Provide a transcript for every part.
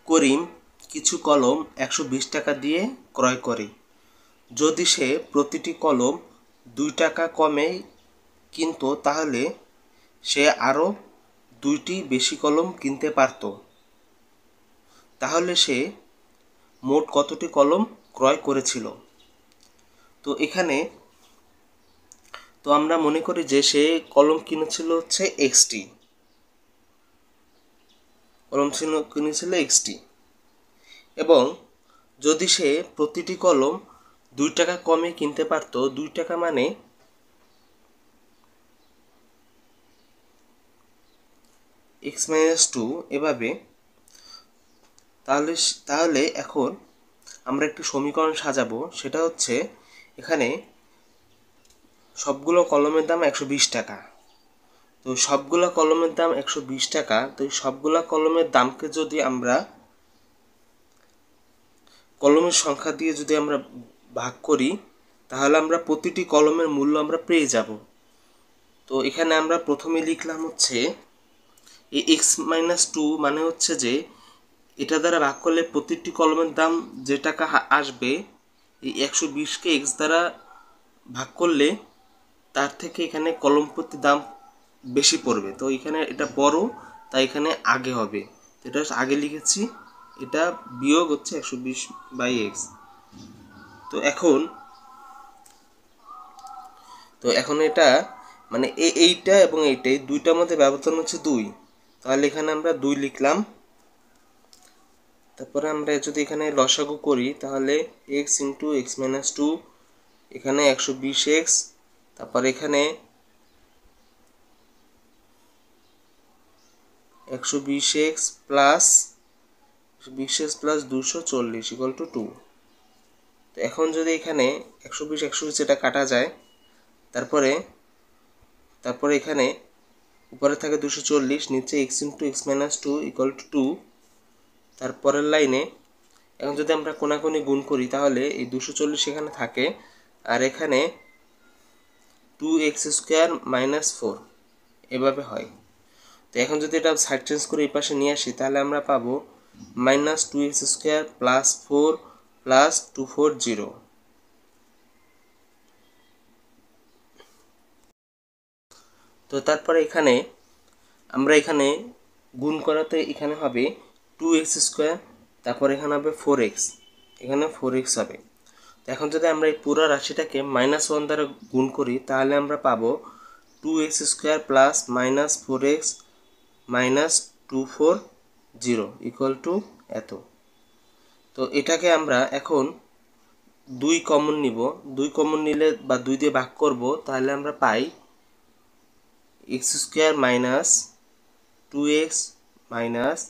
করিম কিছু কলম 120 টাকা দিয়ে ক্রয় করে। যদি সে প্রতিটি কলম 2 টাকা কমে কিনতো তাহলে সে আরও 2টি বেশি কলম কিনতে পারত। তাহলে সে মোট কতটি কলম ক্রয় করেছিল? তো এখানে তো আমরা মনে করি যে সে কলম কিনেছিল হচ্ছে এক্সটি, কিনেছিল এক্সটি, এবং যদি সে প্রতিটি কলম 2 টাকা কমে কিনতে পারতো, 2 টাকা মানে x-2 এভাবে, তাহলে এখন আমরা একটি সমীকরণ সাজাবো। সেটা হচ্ছে এখানে সবগুলো কলমের দাম 120 টাকা। তো সবগুলো কলমের দাম 120 টাকা। তো এই সবগুলো কলমের দামকে যদি আমরা কলমের সংখ্যা দিয়ে যদি আমরা ভাগ করি তাহলে আমরা প্রতিটি কলমের মূল্য আমরা পেয়ে যাব। তো এখানে আমরা প্রথমে লিখলাম হচ্ছে এই x-2 মানে হচ্ছে যে এটা দ্বারা ভাগ করলে প্রতিটি কলমের দাম যে টাকা আসবে, এই 120কে x দ্বারা ভাগ করলে তার থেকে এখানে কলম প্রতি দাম বেশি পড়বে। তো এখানে এটা বড়, তাই এখানে আগে হবে। এটা আগে লিখেছি, এটা বিয়োগ হচ্ছে 120/x। তো এখন এটা মানে এইটা এবং এইটাই দুইটার মধ্যে ব্যবধান হচ্ছে 2, তাহলে এখানে আমরা 2 লিখলাম। তারপরে আমরা যদি এখানে লসাগু করি তাহলে x × x-2, এখানে 120x, তারপর এখানে 120x প্লাস 240 = 2। তো এখন যদি এখানে 120 এটা কাটা যায়, তারপরে এখানে উপরে থাকে 240, নিচে x × x-2 = 2। তারপরের লাইনে এখন যদি আমরা কোনাকুনি গুণ করি তাহলে এই 240 এখানে থাকে, আর এখানে 2x² - 4 এভাবে হয়। তো এখন যদি এটা সাইড চেঞ্জ করে এই পাশে নিয়ে আসি তাহলে আমরা পাবো -2x² + 4 + 240। তো তারপরে আমরা এখানে গুণ করাতে এখানে হবে 2x², তারপর এখানে হবে 4x, এখানে 4x হবে। তো এখন যদি আমরা এই পুরো রাশিটাকে -1 দ্বারা গুণ করি তাহলে আমরা পাবো 2x² + -4x - 240 = এত। তো এটাকে আমরা এখন 2 কমন নিব, 2 কমন নিলে বা 2 দিয়ে ভাগ করব, তাহলে আমরা পাই x² - 2x - 120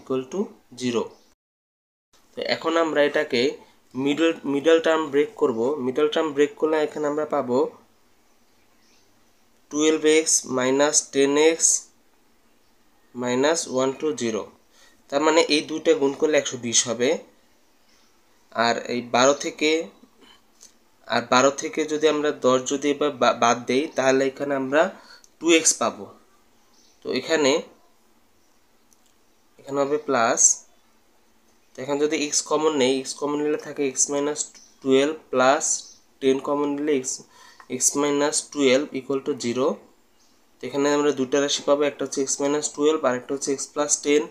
= 0। তো এখন আমরা এটাকে মিডল টার্ম ব্রেক করব। মিডল টার্ম ব্রেক করলে এখানে আমরা পাবো 12x - 10x - 120। তার মানে এই দুইটা গুণ করলে 120 হবে। আর এই 12 থেকে যদি আমরা 10 যদি এবার বাদ দেই তাহলে এখানে আমরা 2x পাবো। তো এখানে হবে প্লাস। তো এখন যদি x কমন নেই, x কমন নিলে থাকে x - 12 প্লাস 10 কমন নিলে x - 12 = 0। তো এখানে আমরা দুটো রাশি পাবো, একটা হচ্ছে x - 12 আর একটা হচ্ছে x + 10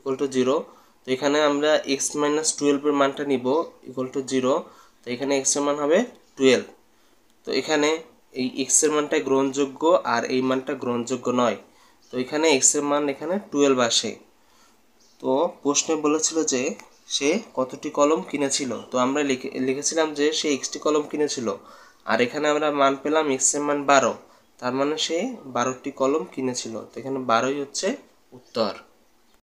= 0। তো এখানে আমরা x - 12 এর মানটা নিব =0। তো এখানে x এর মান হবে 12। তো এখানে এই x এর মানটা গ্রহণযোগ্য আর এই মানটা গ্রহণযোগ্য নয়। তো এখানে x এর মান এখানে 12 আসে। তো প্রশ্নে বলেছিল যে সে কতটি কলম কিনেছিল। তো আমরা লিখেছিলাম যে সে x কলম কিনেছিল, আর এখানে আমরা মান পেলাম x এর মান 12, তার মানে সে 12টি কলম কিনেছিল। তো এখানে 12ই হচ্ছে উত্তর।